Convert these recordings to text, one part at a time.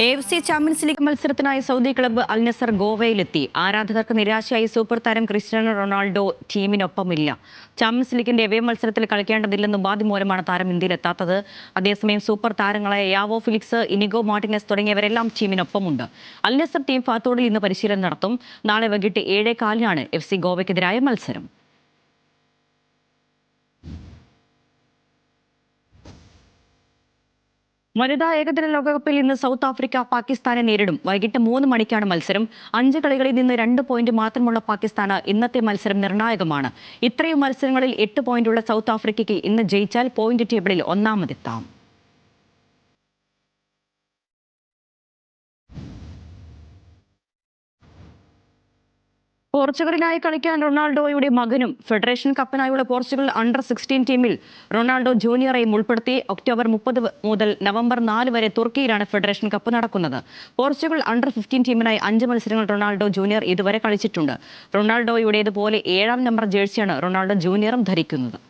AFC champions league മത്സരത്തിനായി Saudi club Al Nassr ഗോവയിലെത്തി. ആരാധകർക്ക് നിരാശയായി സൂപ്പർ താരം ക്രിസ്ത്യാനോ റൊണാൾഡോ ടീമിനൊപ്പമില്ല. ചാമ്പ്യൻസ് ലീഗിന്റെ എവേ മത്സരത്തിൽ കളിക്കേണ്ടതില്ലെന്ന ഉപാധി മൂലമാണ് താരം ഇന്ത്യയിലെത്താത്തത്. അതേസമയം സൂപ്പർ താരങ്ങളായ യാവോ ഫിലിക്സ്, ഇനിഗോ മാർട്ടിനസ് തുടങ്ങിയവരെല്ലാം ടീമിനൊപ്പമുണ്ട്. അൽ നസർ ടീം ഫാത്തോഡിൽ ഇന്ന് പരിശീലനം നടത്തും. നാളെ വൈകിട്ട് 7:15 FC ഗോവയ്ക്കെതിരായ മത്സരം. വനിതാ ഏകദിന ലോകകപ്പിൽ ഇന്ന് സൗത്ത് ആഫ്രിക്ക പാകിസ്ഥാനെ നേരിടും. വൈകിട്ട് 3 മണിക്കാണ് മത്സരം. 5 കളികളിൽ നിന്ന് 2 പോയിന്റ് മാത്രമുള്ള പാകിസ്ഥാന് ഇന്നത്തെ മത്സരം നിർണായകമാണ്. ഇത്രയും മത്സരങ്ങളിൽ 8 പോയിന്റുള്ള സൗത്ത് ആഫ്രിക്കയ്ക്ക് ഇന്ന് ജയിച്ചാൽ പോയിന്റ് ടേബിളിൽ ഒന്നാമതെത്താം. പോർച്ചുഗലിനായി കളിക്കാൻ റൊണാൾഡോയുടെ മകനും ഫെഡറേഷൻ കപ്പിനായുള്ള പോർച്ചുഗൽ അണ്ടർ-16 ടീമിൽ റൊണാൾഡോ ജൂനിയറെയും ഉൾപ്പെടുത്തി. ഒക്ടോബർ 30 മുതൽ നവംബർ 4 വരെ തുർക്കിയിലാണ് ഫെഡറേഷൻ കപ്പ് നടക്കുന്നത്. പോർച്ചുഗൽ അണ്ടർ-15 ടീമിനായി 5 മത്സരങ്ങൾ റൊണാൾഡോ ജൂനിയർ ഇതുവരെ കളിച്ചിട്ടുണ്ട്. റൊണാൾഡോയുടേതുപോലെ 7-ാം നമ്പർ ജേഴ്സിയാണ് റൊണാൾഡോ ജൂനിയറും ധരിക്കുന്നത്.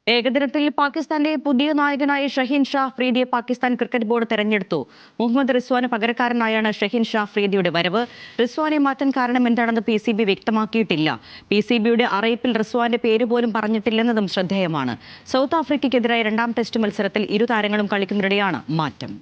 ഏകദിനത്തിൽ പാകിസ്ഥാന്റെ പുതിയ നായകനായി ഷഹീൻ ഷാ അഫ്രീദിയെ പാകിസ്ഥാൻ ക്രിക്കറ്റ് ബോർഡ് തെരഞ്ഞെടുത്തു. മുഹമ്മദ് റിസ്വാന് പകരക്കാരനായാണ് ഷഹീൻ ഷാ അഫ്രീദിയുടെ വരവ്. റിസ്വാനെ മാറ്റാൻ കാരണം എന്താണെന്ന് PCB വ്യക്തമാക്കിയിട്ടില്ല. PCBയുടെ അറിയിപ്പിൽ റിസ്വാന്റെ പേര് പോലും പറഞ്ഞിട്ടില്ലെന്നതും ശ്രദ്ധേയമാണ്. സൗത്ത് ആഫ്രിക്കയ്ക്കെതിരായ 2ാം ടെസ്റ്റ് മത്സരത്തിൽ ഇരു താരങ്ങളും കളിക്കുന്നതിനിടെയാണ് മാറ്റം.